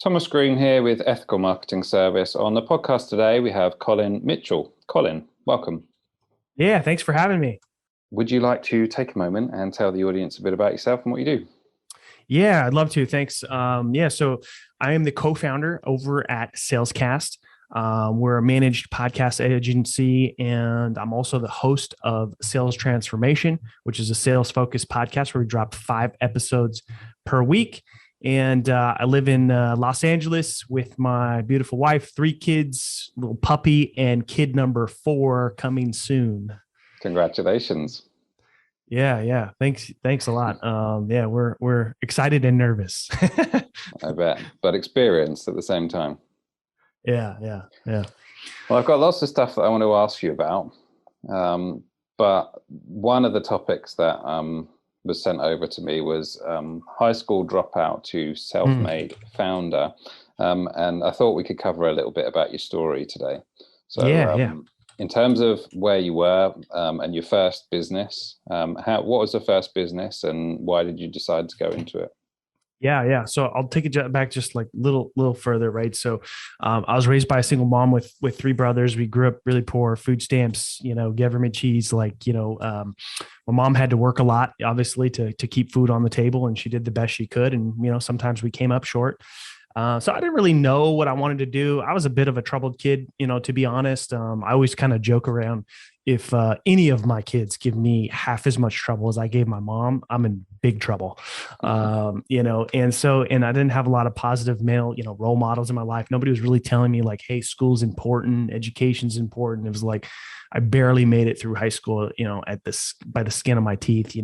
Thomas Green here with Ethical Marketing Service. On the podcast today, we have Collin Mitchell. Collin, welcome. Yeah, thanks for having me. Would you like to take a moment and tell the audience a bit about yourself and what you do? Yeah, I'd love to. Thanks. So I am the co-founder over at Salescast. We're a managed podcast agency, and I'm also the host of Sales Transformation, which is a sales-focused podcast where we drop 5 episodes per week. And I live in Los Angeles with my beautiful wife, 3 kids, little puppy, and kid number 4 coming soon. Congratulations. Yeah. Thanks a lot. Yeah, we're excited and nervous. I bet, but experienced at the same time. Yeah. Well, I've got lots of stuff that I want to ask you about, but one of the topics that was sent over to me was high school dropout to self-made founder, and I thought we could cover a little bit about your story today. So, Yeah. In terms of where you were and your first business, what was the first business and why did you decide to go into it? Yeah. So I'll take it back just like little further, right? So I was raised by a single mom with 3 brothers. We grew up really poor, food stamps, government cheese. My mom had to work a lot, obviously, to keep food on the table, and she did the best she could. And sometimes we came up short. So I didn't really know what I wanted to do. I was a bit of a troubled kid, to be honest. I always kind of joke around, if any of my kids give me half as much trouble as I gave my mom, I'm in big trouble. And I didn't have a lot of positive male, role models in my life. Nobody was really telling me like, hey, school's important, education's important. It was like, I barely made it through high school, by the skin of my teeth,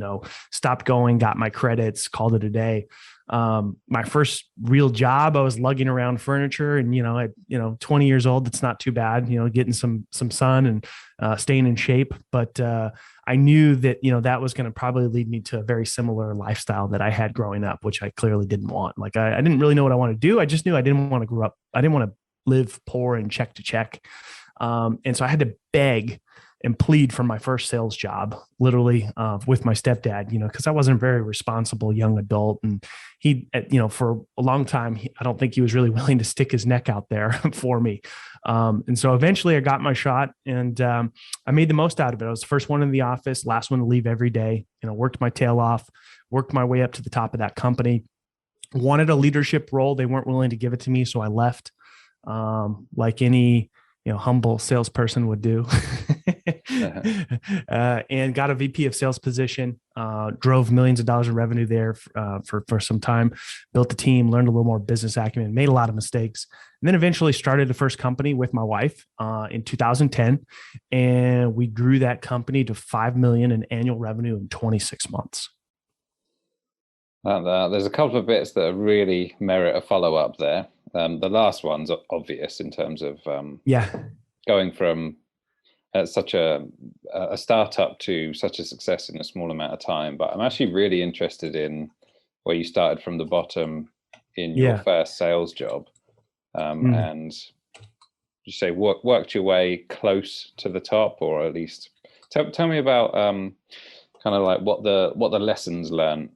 stopped going, got my credits, called it a day. My first real job, I was lugging around furniture, and at 20 years old, that's not too bad, getting some sun and staying in shape. But I knew that that was going to probably lead me to a very similar lifestyle that I had growing up, which I clearly didn't want. Like I didn't really know what I wanted to do. I just knew I didn't want to grow up. I didn't want to live poor and check to check. And so I had to beg and plead for my first sales job, literally, with my stepdad, because I wasn't a very responsible young adult. And he, for a long time, I don't think he was really willing to stick his neck out there for me. And so eventually I got my shot, and I made the most out of it. I was the first one in the office, last one to leave every day, worked my tail off, worked my way up to the top of that company, wanted a leadership role. They weren't willing to give it to me. So I left, like any humble salesperson would do, and got a VP of sales position, drove millions of dollars in revenue there for some time, built a team, learned a little more business acumen, made a lot of mistakes, and then eventually started the first company with my wife in 2010. And we grew that company to 5 million in annual revenue in 26 months. There's a couple of bits that really merit a follow-up there. The last one's obvious in terms of going from such a startup to such a success in a small amount of time. But I'm actually really interested in where you started from the bottom in your first sales job, and you say worked your way close to the top, or at least tell me about kind of like what the lessons learned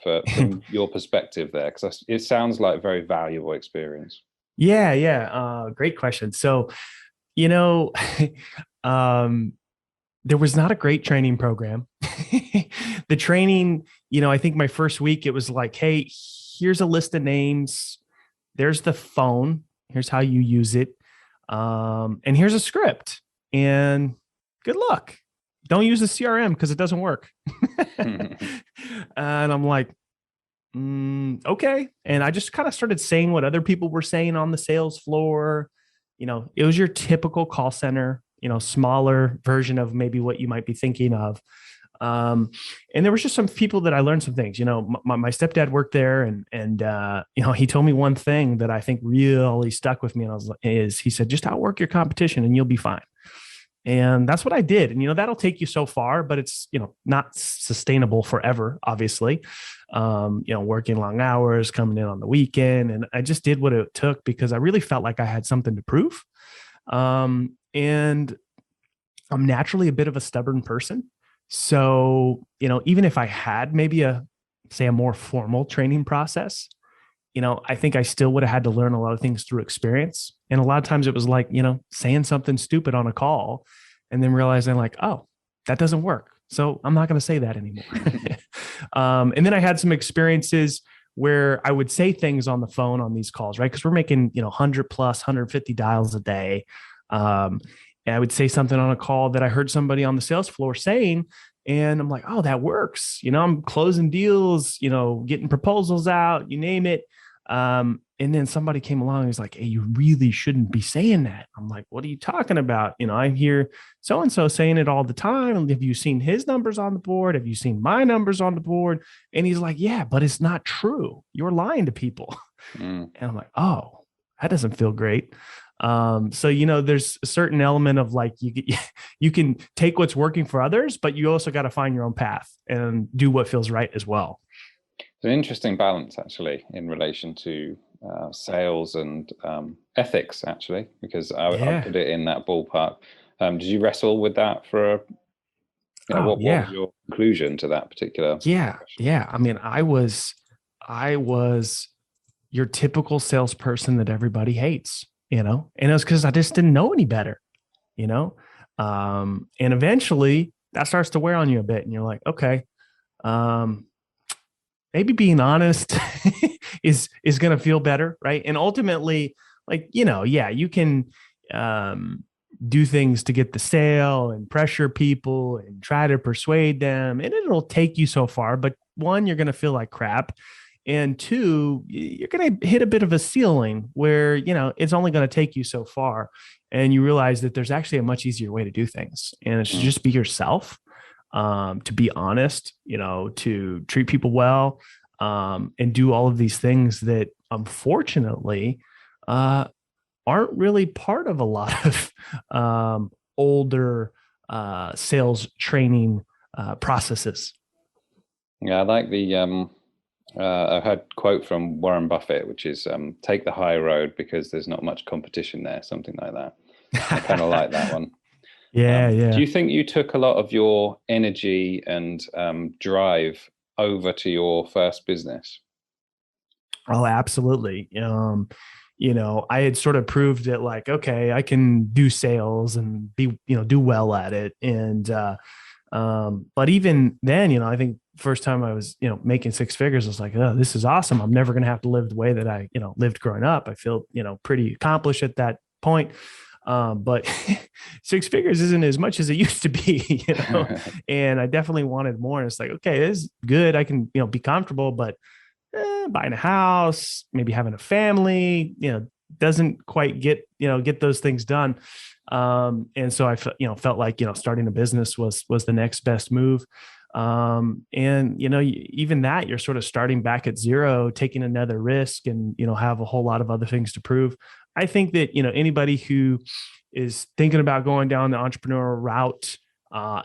from your perspective there, because it sounds like a very valuable experience. Great question. So, there was not a great training program. The training, I think my first week, it was like, hey, here's a list of names. There's the phone. Here's how you use it. And here's a script, and good luck. Don't use the CRM because it doesn't work. And I'm like, okay. And I just kind of started saying what other people were saying on the sales floor. It was your typical call center, smaller version of maybe what you might be thinking of. And there was just some people that I learned some things. My stepdad worked there, and he told me one thing that I think really stuck with me, and he said, just outwork your competition and you'll be fine. And that's what I did. And, that'll take you so far, but it's, not sustainable forever, obviously. Working long hours, coming in on the weekend. And I just did what it took because I really felt like I had something to prove. And I'm naturally a bit of a stubborn person. So, even if I had maybe a more formal training process, I think I still would have had to learn a lot of things through experience. And a lot of times it was like, saying something stupid on a call and then realizing like, oh, that doesn't work. So I'm not going to say that anymore. And then I had some experiences where I would say things on the phone on these calls, right? Because we're making, 100 plus 150 dials a day. And I would say something on a call that I heard somebody on the sales floor saying, and I'm like, oh, that works. I'm closing deals, getting proposals out, you name it. And then somebody came along and was like, hey, you really shouldn't be saying that. I'm like, what are you talking about? I hear so-and-so saying it all the time. Have you seen his numbers on the board? Have you seen my numbers on the board? And he's like, yeah, but it's not true. You're lying to people. And I'm like, oh, that doesn't feel great. So, there's a certain element of like, you can take what's working for others, but you also got to find your own path and do what feels right as well. It's an interesting balance actually in relation to sales and ethics actually, because I put it in that ballpark. Did you wrestle with that for, what was your conclusion to that particular? Yeah. I mean, I was your typical salesperson that everybody hates. And it was because I just didn't know any better, and eventually that starts to wear on you a bit and you're like, okay, maybe being honest is going to feel better. Right. And ultimately, like, you can, do things to get the sale and pressure people and try to persuade them. And it'll take you so far, but one, you're going to feel like crap. And two, you're going to hit a bit of a ceiling where, it's only going to take you so far. And you realize that there's actually a much easier way to do things. And it's just be yourself, to be honest, to treat people well, and do all of these things that unfortunately aren't really part of a lot of older sales training processes. Yeah, I like the... I heard a quote from Warren Buffett, which is take the high road because there's not much competition there, something like that. I kind of like that one. Yeah. Do you think you took a lot of your energy and drive over to your first business? Oh, absolutely. I had sort of proved that like, okay, I can do sales and be, do well at it. And, but even then, I think first time I was, making six figures, I was like, oh, this is awesome. I'm never going to have to live the way that I, lived growing up. I feel, pretty accomplished at that point. But six figures isn't as much as it used to be, and I definitely wanted more. And it's like, okay, this is good. I can, be comfortable, but buying a house, maybe having a family, doesn't quite get those things done. And so I felt like, starting a business was the next best move. And, even that you're sort of starting back at zero, taking another risk and, have a whole lot of other things to prove. I think that, anybody who is thinking about going down the entrepreneurial route,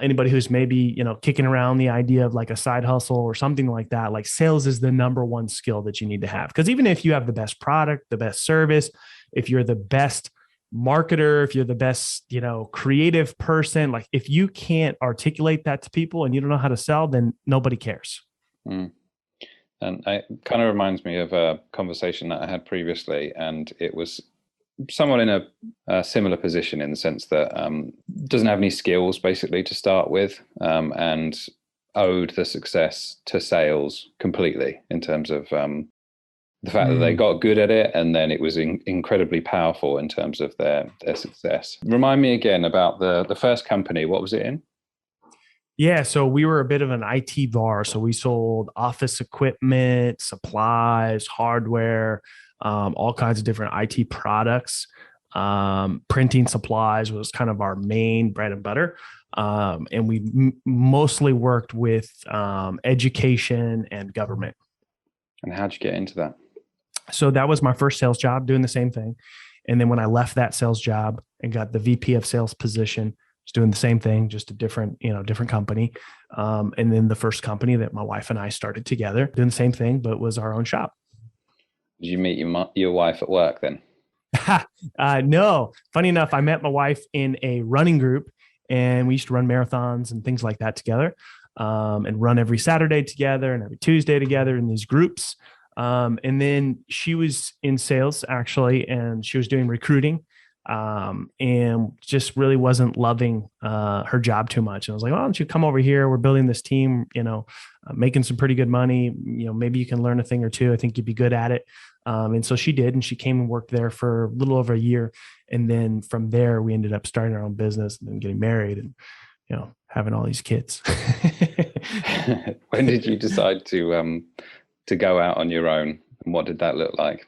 anybody who's maybe, kicking around the idea of like a side hustle or something like that, like sales is the number one skill that you need to have. Because even if you have the best product, the best service, if you're the best marketer, if you're the best, creative person, like if you can't articulate that to people and you don't know how to sell, then nobody cares. And it kind of reminds me of a conversation that I had previously, and it was someone in a similar position in the sense that doesn't have any skills basically to start with, and owed the success to sales completely in terms of the fact that they got good at it, and then it was incredibly powerful in terms of their success. Remind me again about the first company. What was it in? Yeah, so we were a bit of an IT VAR. So we sold office equipment, supplies, hardware, all kinds of different IT products. Printing supplies was kind of our main bread and butter. And we mostly worked with education and government. And how'd you get into that? So that was my first sales job, doing the same thing. And then when I left that sales job and got the VP of sales position, was doing the same thing, just a different company. And then the first company that my wife and I started together, doing the same thing, but was our own shop. Did you meet your wife at work then? No. Funny enough, I met my wife in a running group, and we used to run marathons and things like that together, and run every Saturday together and every Tuesday together in these groups. And then she was in sales actually, and she was doing recruiting, and just really wasn't loving her job too much. And I was like, why don't you come over here? We're building this team, making some pretty good money. Maybe you can learn a thing or two. I think you'd be good at it. And so she did, and she came and worked there for a little over a year. And then from there, we ended up starting our own business and then getting married and, having all these kids. When did you decide to go out on your own, and what did that look like?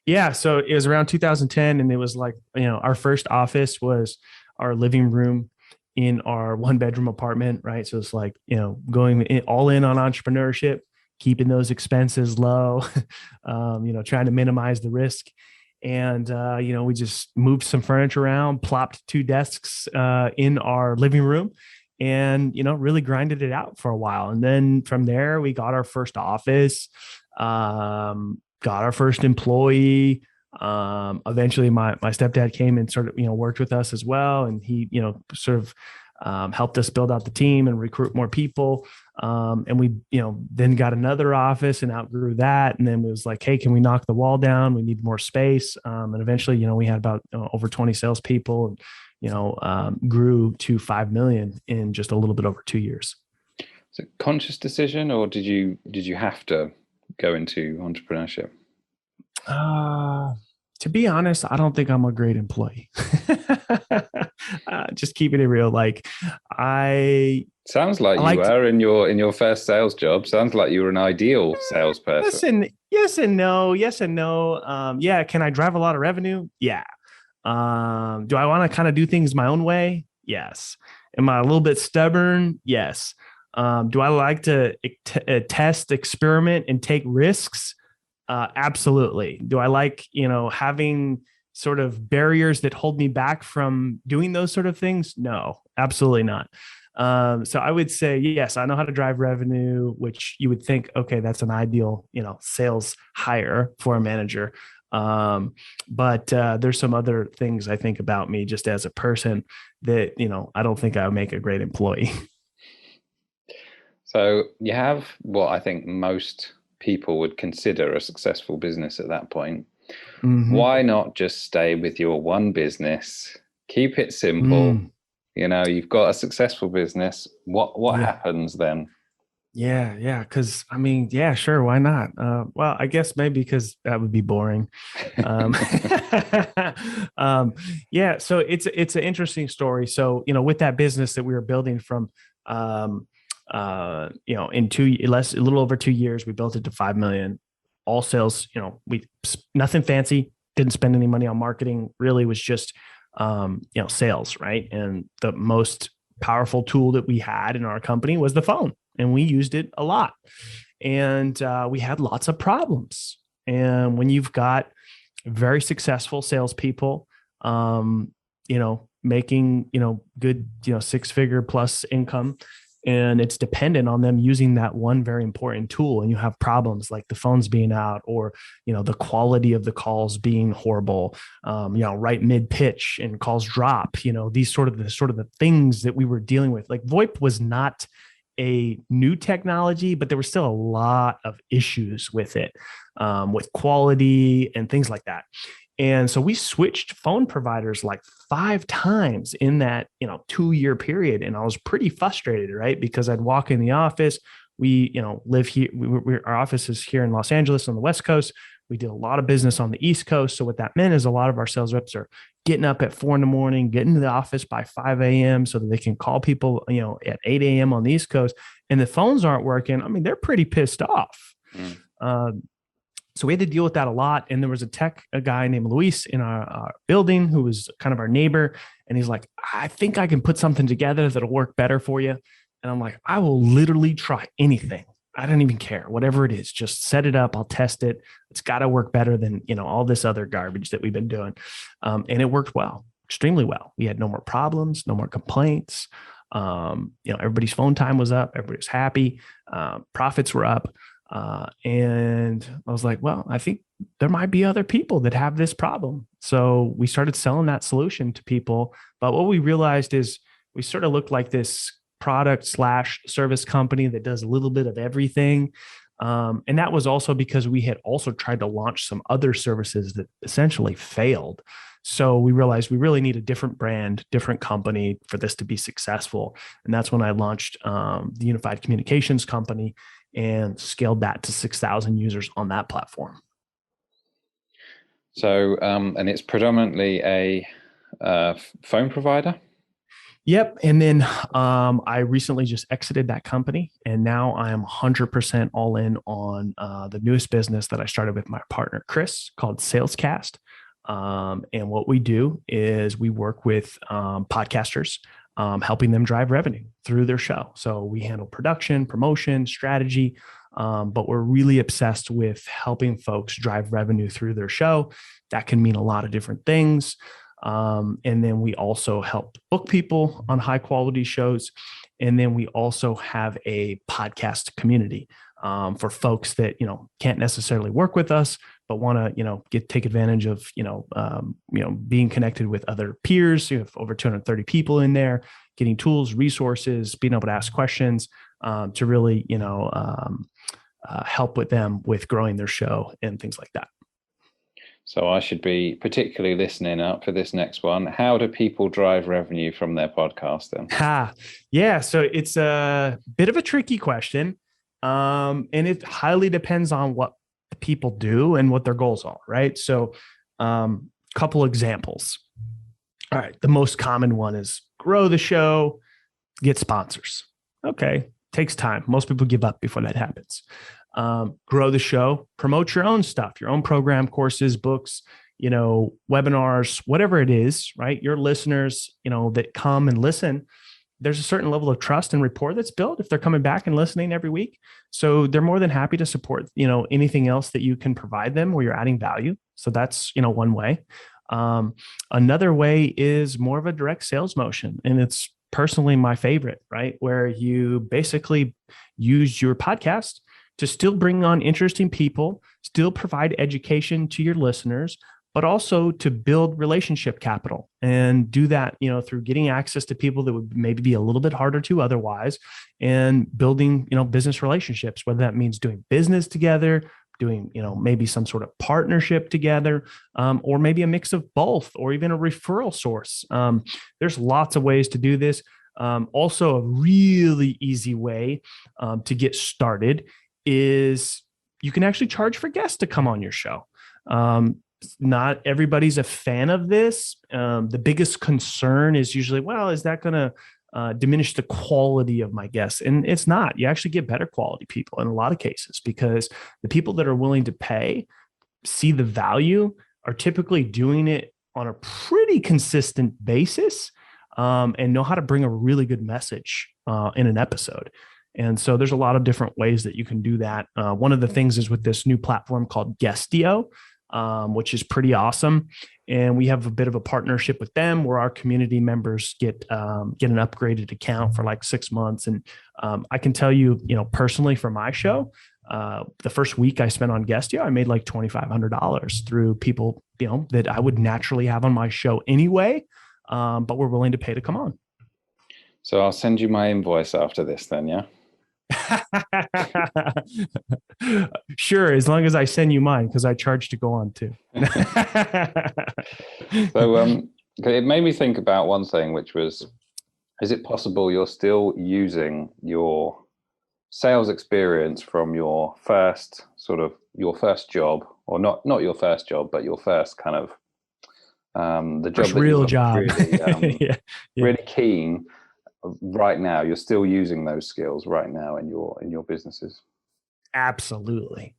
Yeah, so it was around 2010, and it was like, our first office was our living room in our 1-bedroom apartment, right? So it's like, going all in on entrepreneurship, keeping those expenses low, trying to minimize the risk. And, we just moved some furniture around, plopped 2 desks in our living room, and, really grinded it out for a while. And then from there, we got our first office, got our first employee. Eventually my stepdad came and sort of, worked with us as well. And he, sort of helped us build out the team and recruit more people. And we, then got another office and outgrew that. And then it was like, hey, can we knock the wall down? We need more space. And eventually, we had about over 20 salespeople, and, grew to 5 million in just a little bit over 2 years. Is it a conscious decision, or did you have to go into entrepreneurship? To be honest, I don't think I'm a great employee. Just keeping it real. Sounds like you were in your first sales job. Sounds like you were an ideal salesperson. Yes and no. Yeah. Can I drive a lot of revenue? Yeah. Do I want to kind of do things my own way? Yes. Am I a little bit stubborn? Yes. Do I like to test, experiment, and take risks? Absolutely. Do I like, having sort of barriers that hold me back from doing those sort of things? No, absolutely not. So I would say, yes, I know how to drive revenue, which you would think, okay, that's an ideal, sales hire for a manager. But there's some other things I think about me just as a person that, I don't think I would make a great employee. So you have what I think most people would consider a successful business at that point. Mm-hmm. Why not just stay with your one business, keep it simple? You've got a successful business. What happens then? Yeah. Cause sure. Why not? Well, I guess maybe because that would be boring. Yeah. So it's an interesting story. So, with that business that we were building from, in a little over 2 years, we built it to 5 million, all sales, we, nothing fancy, didn't spend any money on marketing, really was just, sales. Right. And the most powerful tool that we had in our company was the phone, and we used it a lot, and we had lots of problems. And when you've got very successful salespeople, making, good, 6-figure plus income, and it's dependent on them using that one very important tool, and you have problems like the phones being out, or, the quality of the calls being horrible, right mid pitch and calls drop, these sort of the things that we were dealing with. Like VoIP was not a new technology, but there were still a lot of issues with it, with quality and things like that. And so we switched phone providers like 5 times in that, 2-year period. And I was pretty frustrated, right? Because I'd walk in the office. We, live here. Our office is here in Los Angeles on the West Coast. We did a lot of business on the East Coast. So what that meant is a lot of our sales reps are getting up at 4 a.m, getting to the office by 5 a.m. so that they can call people, at 8 a.m. on the East Coast, and the phones aren't working. They're pretty pissed off. So we had to deal with that a lot. And there was a guy named Luis in our building who was kind of our neighbor. And he's like, I think I can put something together that'll work better for you. And I'm like, I will literally try anything. I don't even care. Whatever it is, just set it up. I'll test it. It's got to work better than, all this other garbage that we've been doing. And it worked well, extremely well. We had no more problems, no more complaints. Everybody's phone time was up. Everybody was happy. Profits were up. And I was like, well, I think there might be other people that have this problem. So we started selling that solution to people. But what we realized is we sort of looked like this product/service company that does a little bit of everything. And that was also because we had also tried to launch some other services that essentially failed. So we realized we really need a different brand, different company for this to be successful. And that's when I launched the Unified Communications Company and scaled that to 6,000 users on that platform. So, and it's predominantly a phone provider? Yep. And then I recently just exited that company, and now I am 100% all in on the newest business that I started with my partner, Chris, called Salescast. And what we do is we work with podcasters, helping them drive revenue through their show. So we handle production, promotion, strategy, but we're really obsessed with helping folks drive revenue through their show. That can mean a lot of different things. And then we also help book people on high quality shows. And then we also have a podcast community for folks that, can't necessarily work with us, but want to, take advantage of, being connected with other peers. You have over 230 people in there, getting tools, resources, being able to ask questions to really, help with them with growing their show and things like that. So I should be particularly listening up for this next one. How do people drive revenue from their podcast then? Yeah. So it's a bit of a tricky question. And it highly depends on what people do and what their goals are, right? So couple examples. All right. The most common one is grow the show, get sponsors. Okay. Takes time. Most people give up before that happens. Grow the show, promote your own stuff, your own program, courses, books, webinars, whatever it is, right? Your listeners, that come and listen, there's a certain level of trust and rapport that's built if they're coming back and listening every week. So they're more than happy to support, anything else that you can provide them where you're adding value. So that's, one way. Another way is more of a direct sales motion. And it's personally my favorite, right? Where you basically use your podcast to still bring on interesting people, still provide education to your listeners, but also to build relationship capital and do that, through getting access to people that would maybe be a little bit harder to otherwise, and building, business relationships, whether that means doing business together, doing, maybe some sort of partnership together, or maybe a mix of both, or even a referral source. There's lots of ways to do this. Also, a really easy way to get started is you can actually charge for guests to come on your show. Not everybody's a fan of this. The biggest concern is usually, well, is that going to diminish the quality of my guests? And it's not. You actually get better quality people in a lot of cases, because the people that are willing to pay, see the value, are typically doing it on a pretty consistent basis, and know how to bring a really good message in an episode. And so there's a lot of different ways that you can do that. One of the things is with this new platform called Guestio, which is pretty awesome. And we have a bit of a partnership with them where our community members get an upgraded account for like 6 months. And I can tell you, personally for my show, the first week I spent on Guestio, I made like $2,500 through people, that I would naturally have on my show anyway, but were willing to pay to come on. So I'll send you my invoice after this then, yeah? Sure, as long as I send you mine, because I charge to go on too. So it made me think about one thing, which was, is it possible you're still using your sales experience from your first job, or not your first job, but your first kind of the job first real job, really, yeah. really keen. Right now, you're still using those skills right now in your businesses? Absolutely.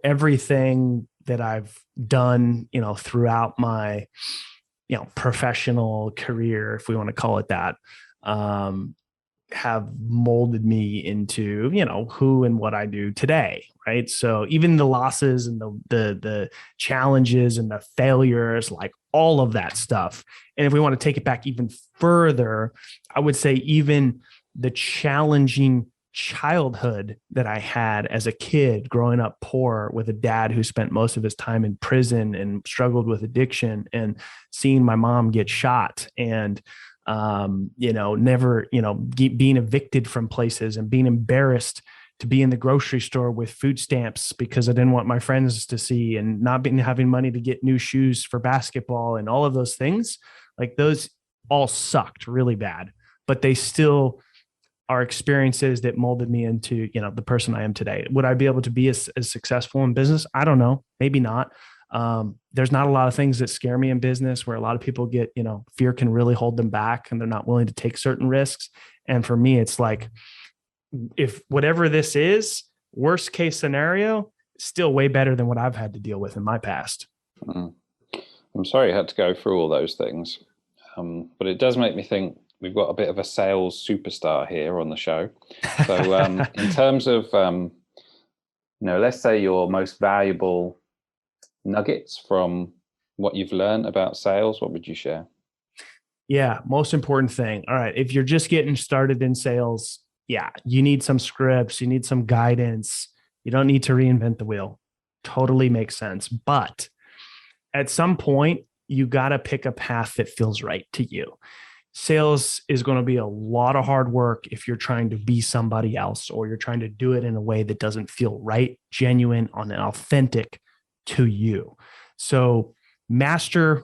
Everything that I've done, throughout my, professional career, if we want to call it that, have molded me into, who and what I do today. Right. So even the losses and the challenges and the failures, like all of that stuff. And if we want to take it back even further, I would say even the challenging childhood that I had as a kid growing up poor with a dad who spent most of his time in prison and struggled with addiction, and seeing my mom get shot and never, being evicted from places and being embarrassed to be in the grocery store with food stamps because I didn't want my friends to see, and not having money to get new shoes for basketball and all of those things. Like those all sucked really bad, but they still are experiences that molded me into, the person I am today. Would I be able to be as successful in business? I don't know. Maybe not. There's not a lot of things that scare me in business where a lot of people get, fear can really hold them back and they're not willing to take certain risks. And for me, it's like, if whatever this is, worst case scenario, still way better than what I've had to deal with in my past. I'm sorry you had to go through all those things. But it does make me think we've got a bit of a sales superstar here on the show. So in terms of, let's say your most valuable nuggets from what you've learned about sales, what would you share? Yeah, most important thing. All right, if you're just getting started in sales, yeah, you need some scripts, you need some guidance. You don't need to reinvent the wheel. Totally makes sense. But at some point, you got to pick a path that feels right to you. Sales is going to be a lot of hard work if you're trying to be somebody else, or you're trying to do it in a way that doesn't feel right, genuine, and authentic to you. So master,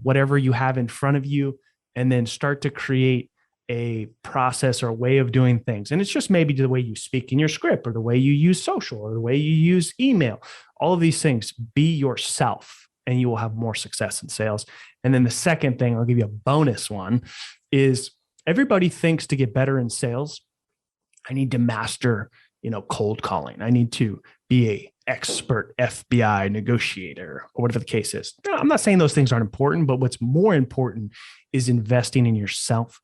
whatever you have in front of you, and then start to create a process or a way of doing things. And it's just maybe the way you speak in your script, or the way you use social, or the way you use email, all of these things. Be yourself and you will have more success in sales. And then the second thing, I'll give you a bonus one, is everybody thinks to get better in sales, I need to master, cold calling. I need to be a expert FBI negotiator, or whatever the case is. I'm not saying those things aren't important, but what's more important is investing in yourself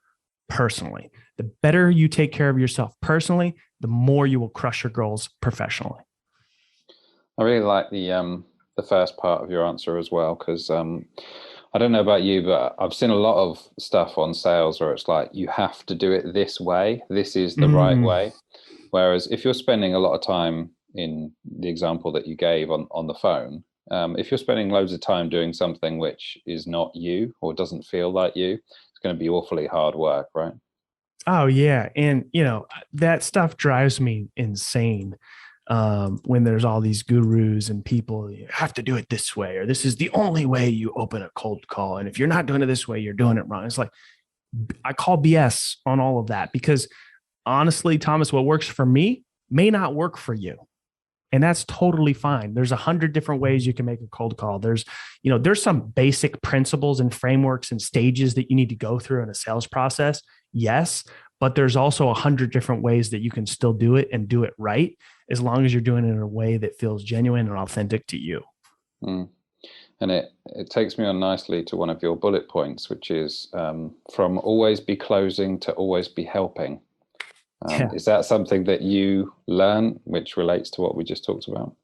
personally. The better you take care of yourself personally, the more you will crush your goals professionally. I really like the first part of your answer as well, because I don't know about you, but I've seen a lot of stuff on sales where it's like, you have to do it this way. This is the right way. Whereas if you're spending a lot of time, in the example that you gave on the phone, if you're spending loads of time doing something which is not you or doesn't feel like you, it's going to be awfully hard work, right? Oh yeah. And that stuff drives me insane. When there's all these gurus and people, you have to do it this way, or this is the only way you open a cold call. And if you're not doing it this way, you're doing it wrong. It's like, I call BS on all of that, because honestly, Thomas, what works for me may not work for you. And that's totally fine. There's 100 different ways you can make a cold call. There's some basic principles and frameworks and stages that you need to go through in a sales process. Yes, but there's also 100 different ways that you can still do it and do it right, as long as you're doing it in a way that feels genuine and authentic to you. And it takes me on nicely to one of your bullet points, which is from always be closing to always be helping. Is that something that you learn, which relates to what we just talked about?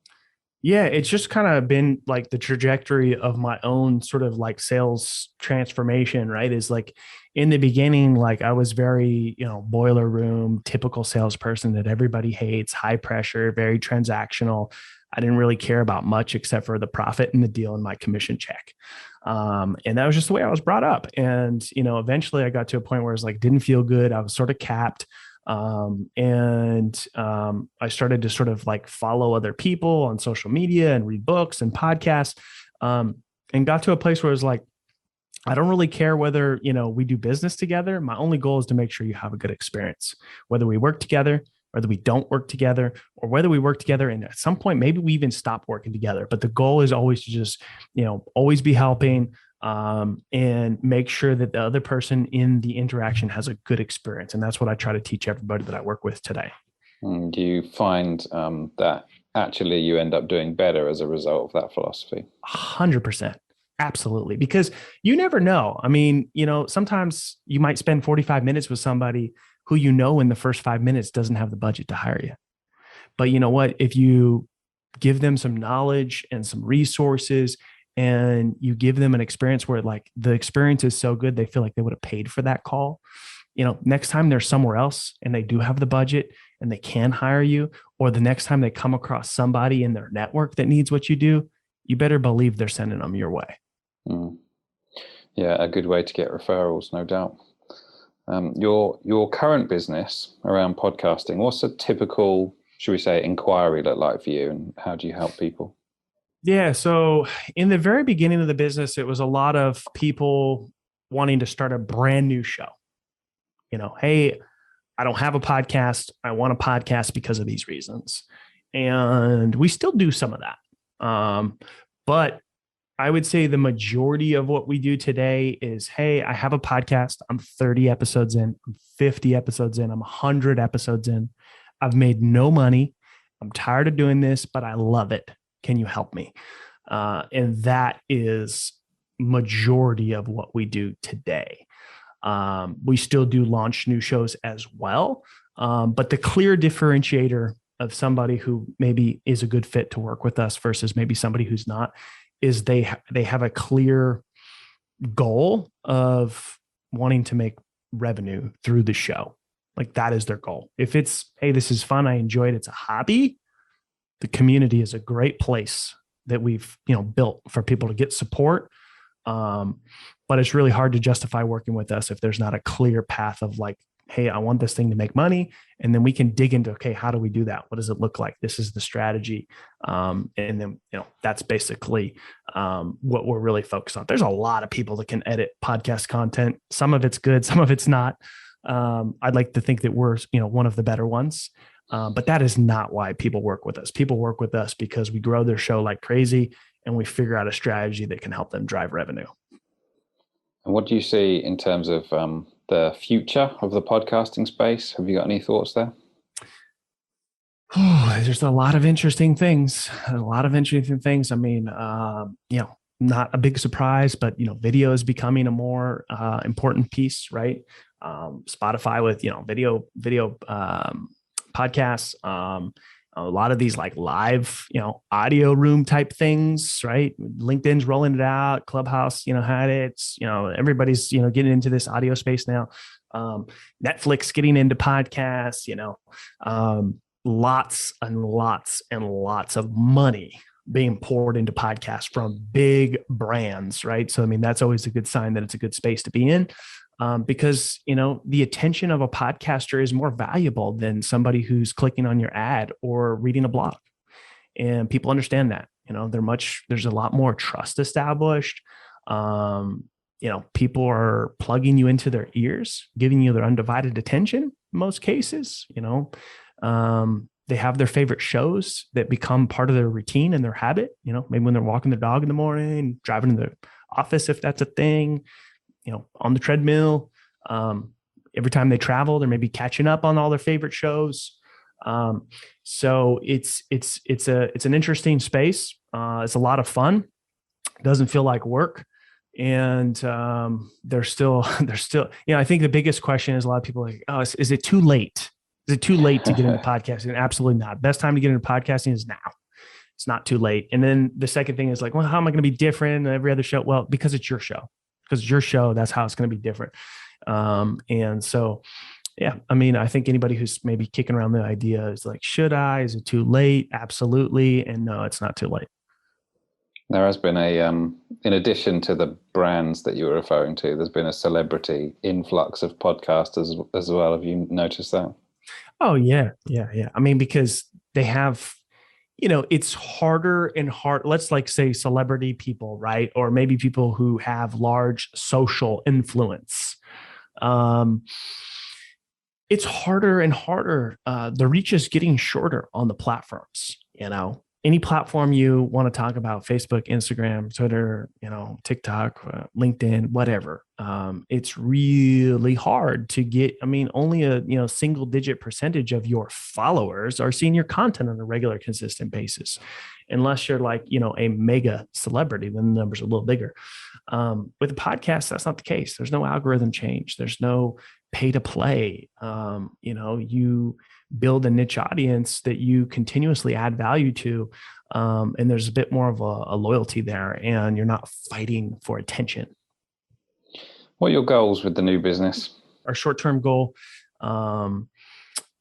Yeah, it's just kind of been like the trajectory of my own sort of like sales transformation, right? Is like in the beginning, like I was very, boiler room, typical salesperson that everybody hates, high pressure, very transactional. I didn't really care about much except for the profit and the deal and my commission check. And that was just the way I was brought up. And, eventually I got to a point where it was like, didn't feel good. I was sort of capped. I started to sort of like follow other people on social media and read books and podcasts, and got to a place where it was like, I don't really care whether, we do business together. My only goal is to make sure you have a good experience, whether we work together, whether we don't work together, or whether we work together. And at some point, maybe we even stop working together. But the goal is always to just, always be helping, and make sure that the other person in the interaction has a good experience. And that's what I try to teach everybody that I work with today. Do you find that actually you end up doing better as a result of that philosophy? 100%. Absolutely. Because you never know. I mean, sometimes you might spend 45 minutes with somebody who, in the first 5 minutes doesn't have the budget to hire you. But you know what? If you give them some knowledge and some resources, and you give them an experience where like the experience is so good, they feel like they would have paid for that call. Next time they're somewhere else and they do have the budget and they can hire you, or the next time they come across somebody in their network that needs what you do, you better believe they're sending them your way. Yeah, a good way to get referrals, no doubt. Your current business around podcasting, what's a typical, should we say, inquiry look like for you, and how do you help people? Yeah. So in the very beginning of the business, it was a lot of people wanting to start a brand new show. Hey, I don't have a podcast. I want a podcast because of these reasons. And we still do some of that. But I would say the majority of what we do today is, hey, I have a podcast. I'm 30 episodes in, I'm 50 episodes in, I'm 100 episodes in. I've made no money. I'm tired of doing this, but I love it. Can you help me? And that is majority of what we do today. We still do launch new shows as well. But the clear differentiator of somebody who maybe is a good fit to work with us versus maybe somebody who's not is they have a clear goal of wanting to make revenue through the show. Like that is their goal. If it's, hey, this is fun, I enjoy it, it's a hobby, the community is a great place that we've built for people to get support. But it's really hard to justify working with us if there's not a clear path of like, hey, I want this thing to make money. And then we can dig into, okay, how do we do that? What does it look like? This is the strategy. And then, that's basically what we're really focused on. There's a lot of people that can edit podcast content. Some of it's good, some of it's not. I'd like to think that we're, one of the better ones. But that is not why people work with us. People work with us because we grow their show like crazy and we figure out a strategy that can help them drive revenue. And what do you see in terms of the future of the podcasting space? Have you got any thoughts there? Oh, there's a lot of interesting things. I mean, not a big surprise, but, video is becoming a more important piece, right? Spotify with, video podcasts, a lot of these like live, audio room type things, right? LinkedIn's rolling it out. Clubhouse, had it. Everybody's, getting into this audio space now. Netflix getting into podcasts, lots and lots and lots of money being poured into podcasts from big brands, right? So, I mean, that's always a good sign that it's a good space to be in. Because, the attention of a podcaster is more valuable than somebody who's clicking on your ad or reading a blog. And people understand that, there's a lot more trust established. People are plugging you into their ears, giving you their undivided attention in most cases. They have their favorite shows that become part of their routine and their habit, maybe when they're walking their dog in the morning, driving to the office, if that's a thing, on the treadmill. Every time they travel, they're maybe catching up on all their favorite shows. So it's an interesting space. It's a lot of fun. It doesn't feel like work. And they're still, I think the biggest question is a lot of people are like, oh, is it too late? Is it too late to get into podcasting? Absolutely not. Best time to get into podcasting is now. It's not too late. And then the second thing is like, well, how am I going to be different than every other show? Well, because it's your show. Because it's your show, that's how it's going to be different. And so, yeah, I mean, I think anybody who's maybe kicking around the idea is like, should I? Is it too late? Absolutely. And no, it's not too late. There has been in addition to the brands that you were referring to, there's been a celebrity influx of podcasters as well. Have you noticed that? Oh, yeah. I mean, because they have, it's harder and hard. Let's like say celebrity people, right? Or maybe people who have large social influence. It's harder and harder. The reach is getting shorter on the platforms, any platform you want to talk about, Facebook, Instagram, Twitter, TikTok, LinkedIn, whatever. It's really hard to get, only a single digit percentage of your followers are seeing your content on a regular, consistent basis. Unless you're like, a mega celebrity, then the numbers are a little bigger. With a podcast, that's not the case. There's no algorithm change. There's no pay to play. You build a niche audience that you continuously add value to. And there's a bit more of a loyalty there, and you're not fighting for attention. What are your goals with the new business? Our short-term goal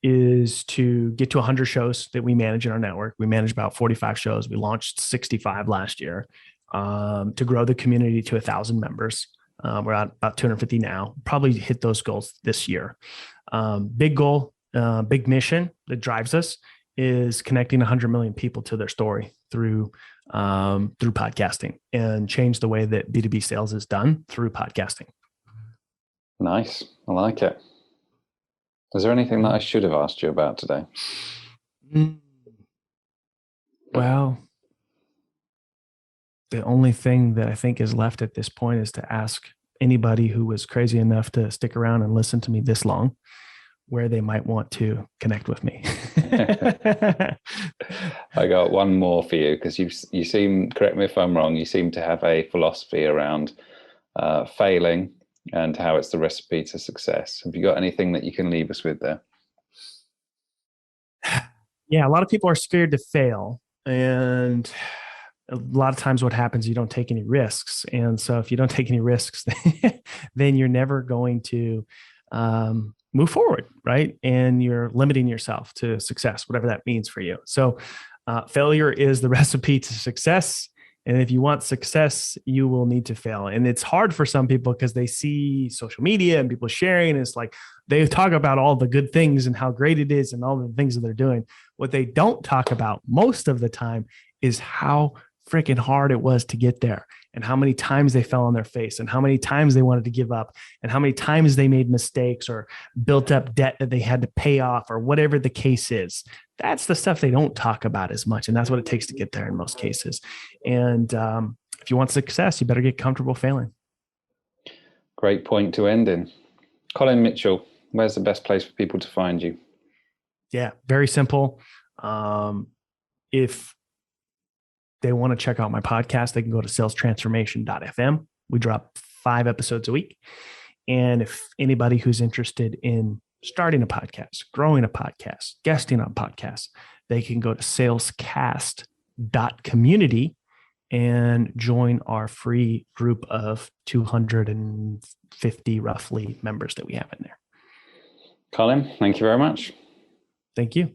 is to get to 100 shows that we manage in our network. We manage about 45 shows. We launched 65 last year, to grow the community to 1,000 members. We're at about 250 now. Probably hit those goals this year. Big goal, big mission that drives us is connecting 100 million people to their story through podcasting, and change the way that B2B sales is done through podcasting. Nice. I like it. Is there anything that I should have asked you about today? Well, the only thing that I think is left at this point is to ask anybody who was crazy enough to stick around and listen to me this long, where they might want to connect with me. I got one more for you, because you seem, correct me if I'm wrong, you seem to have a philosophy around failing and how it's the recipe to success. Have you got anything that you can leave us with there? Yeah, a lot of people are scared to fail. And a lot of times what happens, you don't take any risks. And so if you don't take any risks, then you're never going to move forward, right? And you're limiting yourself to success, whatever that means for you. So failure is the recipe to success. And if you want success, you will need to fail. And it's hard for some people because they see social media and people sharing. And it's like they talk about all the good things and how great it is and all the things that they're doing. What they don't talk about most of the time is how freaking hard it was to get there, and how many times they fell on their face, and how many times they wanted to give up, and how many times they made mistakes or built up debt that they had to pay off, or whatever the case is. That's the stuff they don't talk about as much. And that's what it takes to get there in most cases. And if you want success, you better get comfortable failing. Great point to end in. Collin Mitchell, where's the best place for people to find you? Yeah, very simple. If they want to check out my podcast, they can go to salestransformation.fm. We drop 5 episodes a week. And if anybody who's interested in starting a podcast, growing a podcast, guesting on podcasts, they can go to salescast.community and join our free group of 250 roughly members that we have in there. Collin, thank you very much. Thank you.